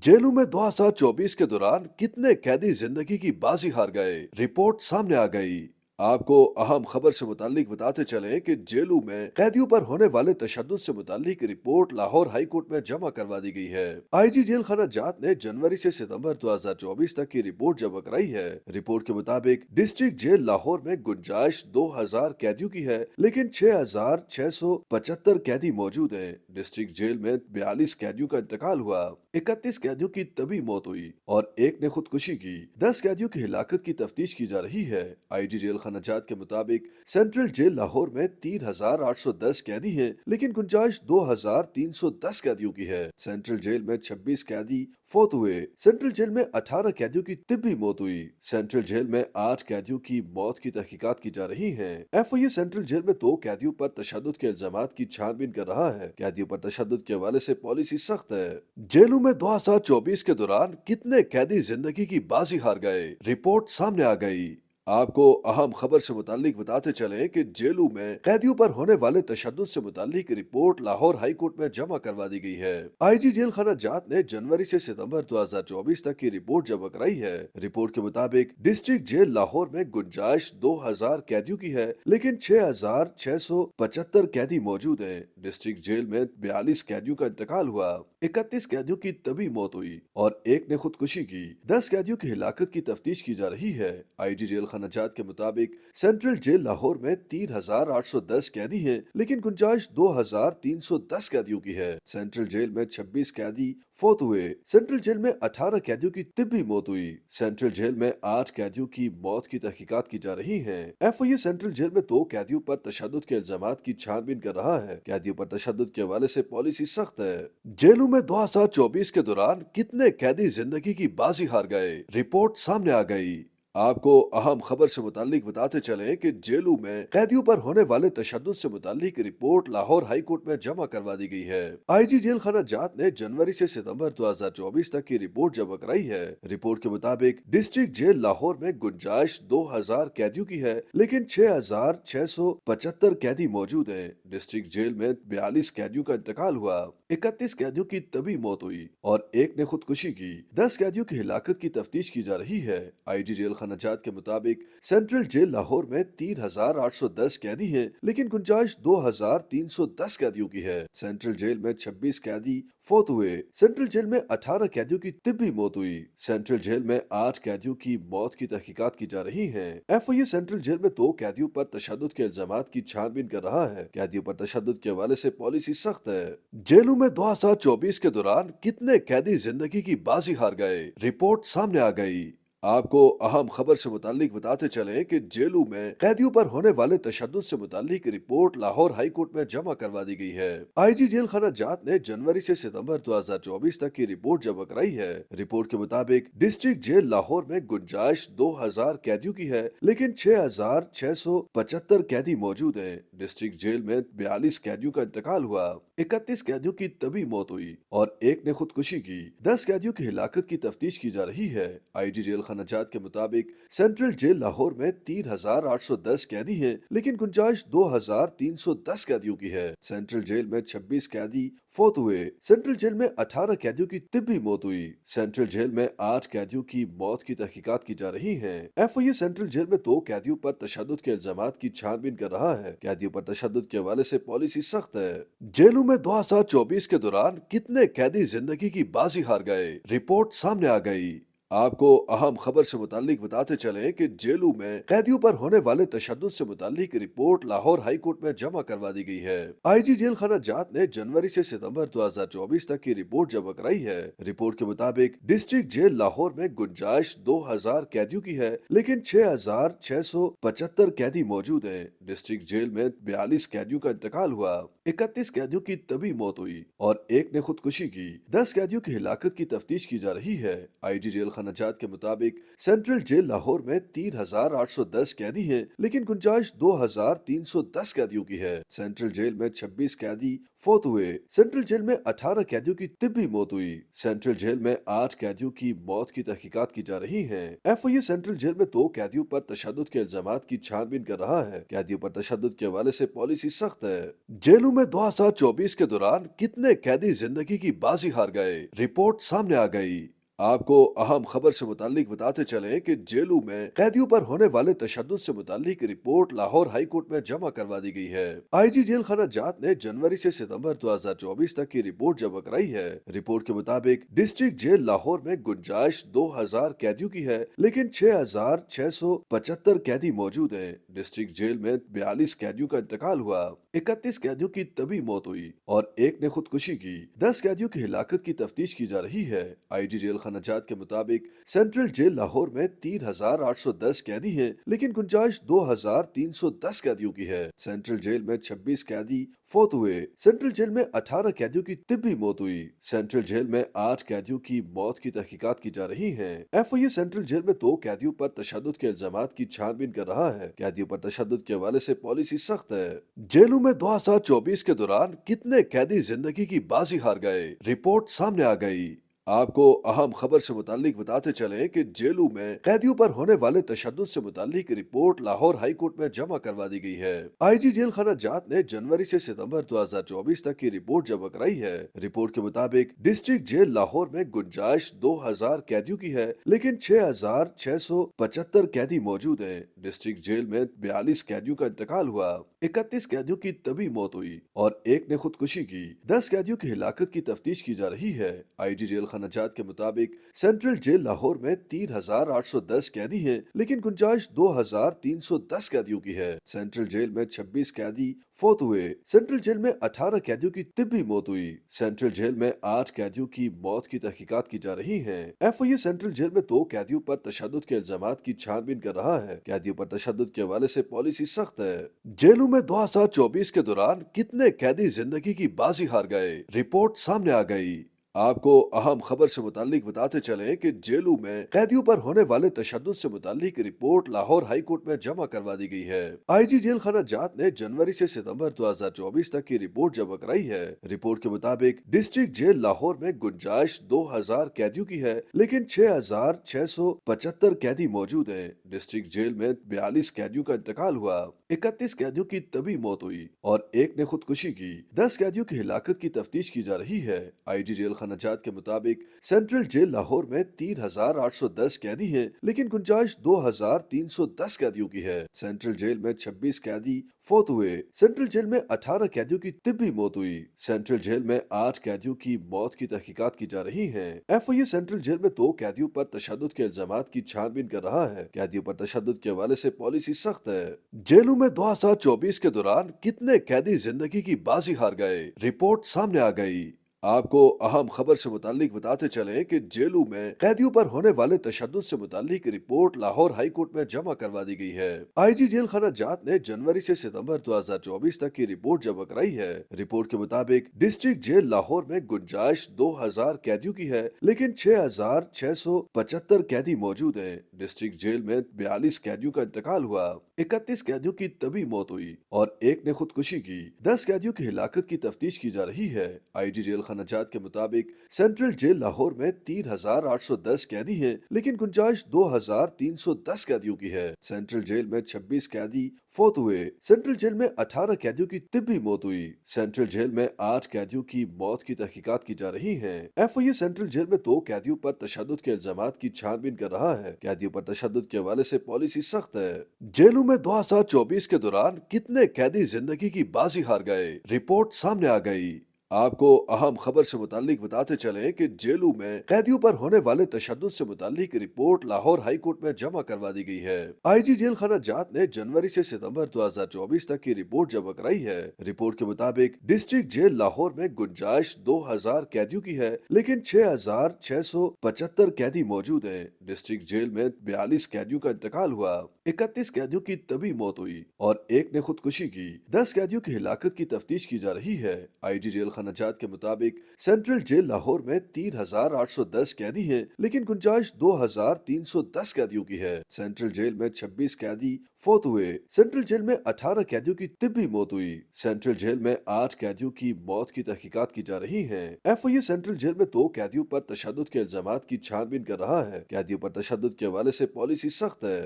जेलों में 2024 के दौरान कितने कैदी जिंदगी की बाजी हार गए, रिपोर्ट सामने आ गई। आपको अहम खबर से मुतालिक बताते चलें कि जेलों में कैदियों पर होने वाले तशद्दुद से मुतालिक रिपोर्ट लाहौर हाई कोर्ट में जमा करवा दी गई है। आईजी जेल खाना जात ने जनवरी से सितंबर 2024 तक की रिपोर्ट जमा कराई है। रिपोर्ट के मुताबिक डिस्ट्रिक्ट जेल लाहौर में गुंजाइश 2000 कैदियों की है, लेकिन 6675 कैदी मौजूद हैं। डिस्ट्रिक्ट जेल में 42 कैदियों का इंतकाल हुआ, 31 कैदियों की तभी मौत हुई और एक ने खुदकुशी की। 10 कैदियों की हिलाकत की तफ्तीश की जा रही है। आईजी जेल खानाजात के मुताबिक सेंट्रल जेल लाहौर में 3810 कैदी हैं, लेकिन गुंजाइश 2310 कैदियों की है। सेंट्रल जेल में 26 कैदी फौत हुए। सेंट्रल जेल में 18 कैदियों की तिब्बी मौत हुई। सेंट्रल जेल में 8 कैदियों की मौत की तहकीकात की जा रही है। एफआईए सेंट्रल जेल में 2 कैदियों पर तशद्दुद के इल्जामात की छानबीन कर रहा है। कैदियों पर तशद्दुद के हवाले से पॉलिसी सख्त है। जेलों में 2024 के दौरान कितने कैदी जिंदगी की बाजी हार गए, रिपोर्ट सामने आ गई। आपको अहम खबर से मुतालिक बताते चलें कि जेलों में कैदियों पर होने वाले तशद्दुद से मुतालिक रिपोर्ट लाहौर हाई कोर्ट में जमा करवा दी गई है। आईजी जेल खाना जात ने जनवरी से सितंबर 2024 तक की रिपोर्ट जमा कराई है। रिपोर्ट के मुताबिक डिस्ट्रिक्ट जेल लाहौर में गुंजाइश 2000 कैदियों की है, लेकिन 6675 कैदी मौजूद हैं। डिस्ट्रिक्ट जेल में 42 कैदियों का इंतकाल हुआ, 31 कैदियों की तभी मौत हुई और एक ने खुदकुशी की। 10 कैदियों की हिलाकत की तफ्तीश की जा रही है। आईजी जेल खानाजात के मुताबिक सेंट्रल जेल लाहौर में 3810 कैदी हैं, लेकिन गुंजाइश 2310 कैदियों की है। सेंट्रल जेल में 26 कैदी फौत हुए। सेंट्रल जेल में 18 कैदियों की तिब्बी मौत हुई। सेंट्रल जेल में 8 कैदियों की मौत की तहकीकात की जा रही है। एफआईए सेंट्रल जेल में 2 कैदियों पर तशद्दुद के इल्जामात की छानबीन कर रहा है। कैदियों पर तशद्दुद के हवाले से पॉलिसी सख्त है। जेलों में 2024 के दौरान कितने कैदी जिंदगी की बाजी हार गए, रिपोर्ट सामने आ गई। आपको अहम खबर से मुतालिक बताते चलें कि जेलों में कैदियों पर होने वाले तशद्दुद से मुतालिक रिपोर्ट लाहौर हाई कोर्ट में जमा करवा दी गई है। आईजी जेल खाना जात ने जनवरी से सितंबर 2024 तक की रिपोर्ट जमा कराई है। रिपोर्ट के मुताबिक डिस्ट्रिक्ट जेल लाहौर में गुंजाइश 2000 कैदियों की है, लेकिन 6675 कैदी मौजूद हैं। डिस्ट्रिक्ट जेल में 42 कैदियों का इंतकाल हुआ, 31 कैदियों की तभी मौत हुई और एक ने खुदकुशी की। 10 कैदियों की हिलाकत की तफ्तीश की जा रही है। आईजी जेल खानाजात के मुताबिक सेंट्रल जेल लाहौर में 3810 कैदी हैं, लेकिन गुंजाइश 2310 कैदियों की है। सेंट्रल जेल में 26 कैदी फौत हुए। सेंट्रल जेल में 18 कैदियों की तिब्बी मौत हुई। सेंट्रल जेल में 8 कैदियों की मौत की तहकीकात की जा रही है। एफआईए सेंट्रल जेल में 2 कैदियों पर तशद्दुद के इल्जामात की छानबीन कर रहा है। कैदियों पर तशद्दुद के हवाले से पॉलिसी सख्त है। जेलों में 2024 के दौरान कितने कैदी जिंदगी की बाजी हार गए, रिपोर्ट सामने आ गई। आपको अहम खबर से मुतालिक बताते चलें कि जेलों में कैदियों पर होने वाले तशद्दुद से मुतालिक रिपोर्ट लाहौर हाई कोर्ट में जमा करवा दी गई है। आईजी जेल खाना जात ने जनवरी से सितंबर 2024 तक की रिपोर्ट जमा कराई है। रिपोर्ट के मुताबिक डिस्ट्रिक्ट जेल लाहौर में गुंजाइश 2000 कैदियों की है, लेकिन 6675 कैदी मौजूद हैं। डिस्ट्रिक्ट जेल में 42 कैदियों का इंतकाल हुआ, 31 कैदियों की तभी मौत हुई और एक ने खुदकुशी की। 10 कैदियों की हिलाकत की तफ्तीश की जा रही है। आईजी जेल खानाजात के मुताबिक सेंट्रल जेल लाहौर में 3810 कैदी हैं, लेकिन गुंजाइश 2310 कैदियों की है। सेंट्रल जेल में 26 कैदी फौत हुए। सेंट्रल जेल में 18 कैदियों की तिब्बी मौत हुई। सेंट्रल जेल में 8 कैदियों की मौत की तहकीकात की जा रही है। एफआईए सेंट्रल जेल में 2 कैदियों पर तशद्दुद के इल्जामात की छानबीन कर रहा है। कैदियों पर तशद्दुद के हवाले से पॉलिसी सख्त है। जेलों में 2024 के दौरान कितने कैदी जिंदगी की बाजी हार गए, रिपोर्ट सामने आ गई। आपको अहम खबर से मुतालिक बताते चलें कि जेलों में कैदियों पर होने वाले तशद्दुद से मुतालिक रिपोर्ट लाहौर हाई कोर्ट में जमा करवा दी गई है। आईजी जेल खाना जात ने जनवरी से सितंबर 2024 तक की रिपोर्ट जमा कराई है। रिपोर्ट के मुताबिक डिस्ट्रिक्ट जेल लाहौर में गुंजाइश 2000 कैदियों की है, लेकिन 6675 कैदी मौजूद हैं। डिस्ट्रिक्ट जेल में 42 कैदियों का इंतकाल हुआ, 31 कैदियों की तभी मौत हुई और एक ने खुदकुशी की। 10 कैदियों की हिलाकत की तफ्तीश की जा रही है। आईजी जेल खानाजात के मुताबिक सेंट्रल जेल लाहौर में 3810 कैदी हैं, लेकिन गुंजाइश 2310 कैदियों की है। सेंट्रल जेल में 26 कैदी फौत हुए। सेंट्रल जेल में 18 कैदियों की तिब्बी मौत हुई। सेंट्रल जेल में 8 कैदियों की मौत की तहकीकात की जा रही है। एफआईए सेंट्रल जेल में 2 कैदियों पर तशद्दुद के इल्जामात की छानबीन कर रहा है। कैदियों कैदियों पर तशद्दुद के हवाले से पॉलिसी सख्त है। जेलों में 2024 के दौरान कितने कैदी जिंदगी की बाजी हार गए, रिपोर्ट सामने आ गई। आपको अहम खबर से मुतालिक बताते चलें कि जेलों में कैदियों पर होने वाले तशद्दुद से मुतालिक रिपोर्ट लाहौर हाई कोर्ट में जमा करवा दी गई है। आईजी जेल खाना जात ने जनवरी से सितंबर 2024 तक की रिपोर्ट जमा कराई है। रिपोर्ट के मुताबिक डिस्ट्रिक्ट जेल लाहौर में गुंजाइश 2000 कैदियों की है, लेकिन 6675 कैदी मौजूद हैं। डिस्ट्रिक्ट जेल में 42 कैदियों का इंतकाल हुआ, 31 कैदियों की तभी मौत हुई और एक ने खुदकुशी की। 10 कैदियों की हिलाकत की तफ्तीश की जा रही है। आईजी जेल खानाजात के मुताबिक सेंट्रल जेल लाहौर में 3810 कैदी हैं, लेकिन गुंजाइश 2310 कैदियों की है। सेंट्रल जेल में 26 कैदी फौत हुए। सेंट्रल जेल में 18 कैदियों की तिब्बी मौत हुई। सेंट्रल जेल में 8 कैदियों की मौत की तहकीकात की जा रही है। एफआईए सेंट्रल जेल में 2 कैदियों पर तशद्दुद के इल्जामात की छानबीन कर रहा है। कैदियों पर तशद्दुद के हवाले से पॉलिसी सख्त है। जेलों में 2024 के दौरान कितने कैदी जिंदगी की बाजी हार गए, रिपोर्ट सामने आ गई। आपको अहम खबर से मुतालिक बताते चलें कि जेलों में कैदियों पर होने वाले तशद्दुद से मुतालिक रिपोर्ट लाहौर हाई कोर्ट में जमा करवा दी गई है। आईजी जेल खाना जात ने जनवरी से सितंबर 2024 तक की रिपोर्ट जमा कराई है। रिपोर्ट के मुताबिक डिस्ट्रिक्ट जेल लाहौर में गुंजाइश 2000 कैदियों की है, लेकिन 6675 कैदी मौजूद हैं। डिस्ट्रिक्ट जेल में 42 कैदियों का इंतकाल हुआ, 31 कैदियों की तभी मौत हुई और एक ने खुदकुशी की। 10 कैदियों की हिलाकत की तफ्तीश की जा रही है। आईजी जेल खानाजात के मुताबिक सेंट्रल जेल लाहौर में 3810 कैदी हैं, लेकिन गुंजाइश 2310 कैदियों की है। सेंट्रल जेल में 26 कैदी फौत हुए। सेंट्रल जेल में 18 कैदियों की तिब्बी मौत हुई। सेंट्रल जेल में 8 कैदियों की मौत की तहकीकात की जा रही है। एफआईए सेंट्रल जेल में 2 कैदियों पर तशद्दुद के इल्जामात की छानबीन कर रहा है। कैदियों पर तशद्दुद के हवाले से पॉलिसी सख्त है। जेलों में 2024 के दौरान कितने कैदी जिंदगी की बाजी हार गए, रिपोर्ट सामने आ गई। आपको अहम खबर से मुतालिक बताते चलें कि जेलों में कैदियों पर होने वाले तशद्दुद से मुतालिक रिपोर्ट लाहौर हाई कोर्ट में जमा करवा दी गई है। आईजी जेल खाना जात ने जनवरी से सितंबर 2024 तक की रिपोर्ट जमा कराई है। रिपोर्ट के मुताबिक डिस्ट्रिक्ट जेल लाहौर में गुंजाइश 2000 कैदियों की है, लेकिन 6675 कैदी मौजूद हैं। डिस्ट्रिक्ट जेल में 42 कैदियों का इंतकाल हुआ, 31 कैदियों की तभी मौत हुई और एक ने खुदकुशी की। 10 कैदियों की हिलाकत की तफ्तीश की जा रही है। आईजी जेल खानाजात के मुताबिक सेंट्रल जेल लाहौर में 3810 कैदी हैं, लेकिन गुंजाइश 2310 कैदियों की है। सेंट्रल जेल में 26 कैदी फौत हुए। सेंट्रल जेल में 18 कैदियों की तिब्बी मौत हुई। सेंट्रल जेल में 8 कैदियों की मौत की तहकीकात की जा रही है। एफआईए सेंट्रल जेल में 2 कैदियों पर तशद्दुद के इल्जामात की छानबीन कर रहा है। कैदियों पर तशद्दुद के हवाले से पॉलिसी सख्त है। जेलों में 2024 के दौरान कितने कैदी जिंदगी की बाजी हार गए, रिपोर्ट सामने आ गई। आपको अहम खबर से मुतालिक बताते चलें कि जेलों में कैदियों पर होने वाले तशद्दुद से मुतालिक रिपोर्ट लाहौर हाई कोर्ट में जमा करवा दी गई है। आईजी जेल खाना जात ने जनवरी से सितंबर 2024 तक की रिपोर्ट जमा कराई है। रिपोर्ट के मुताबिक डिस्ट्रिक्ट जेल लाहौर में गुंजाइश 2000 कैदियों की है, लेकिन 6675 कैदी मौजूद हैं। डिस्ट्रिक्ट जेल में 42 कैदियों का इंतकाल हुआ, 31 कैदियों की तभी मौत हुई और एक ने खुदकुशी की। 10 कैदियों की हिलाकत की तफ्तीश की जा रही है। आईजी जेल खानाजात के मुताबिक सेंट्रल जेल लाहौर में 3810 कैदी हैं, लेकिन गुंजाइश 2310 कैदियों की है। सेंट्रल जेल में 26 कैदी फौत हुए। सेंट्रल जेल में 18 कैदियों की तिब्बी मौत हुई। सेंट्रल जेल में 8 कैदियों की मौत की तहकीकात की जा रही है। एफआईए सेंट्रल जेल में 2 कैदियों पर तशद्दुद के इल्जामात की छानबीन कर रहा है। कैदियों पर तशद्दुद के हवाले से पॉलिसी सख्त है। जेलों में 2024 के दौरान कितने कैदी जिंदगी की बाजी हार गए, रिपोर्ट सामने आ गई। आपको अहम खबर से मुतालिक बताते चलें कि जेलों में कैदियों पर होने वाले तशद्दुद से मुतालिक रिपोर्ट लाहौर हाई कोर्ट में जमा करवा दी गई है। आईजी जेल खाना जात ने जनवरी से सितंबर 2024 तक की रिपोर्ट जमा कराई है। रिपोर्ट के मुताबिक डिस्ट्रिक्ट जेल लाहौर में गुंजाइश 2000 कैदियों की है, लेकिन 6675 कैदी मौजूद हैं। डिस्ट्रिक्ट जेल में 42 कैदियों का इंतकाल हुआ, 31 कैदियों की तभी मौत हुई और एक ने खुदकुशी की। 10 कैदियों की हिलाकत की तफ्तीश की जा रही है। आईजी जेल खानाजात के मुताबिक सेंट्रल जेल लाहौर में 3810 कैदी हैं, लेकिन गुंजाइश 2310 कैदियों की है। सेंट्रल जेल में 26 कैदी फौत हुए। सेंट्रल जेल में 18 कैदियों की तिब्बी मौत हुई। सेंट्रल जेल में 8 कैदियों की मौत की तहकीकात की जा रही है। एफआईए सेंट्रल जेल में 2 कैदियों पर तशद्दुद के इल्जामात की छानबीन कर रहा है। कैदियों पर तशद्दुद के हवाले से पॉलिसी सख्त है।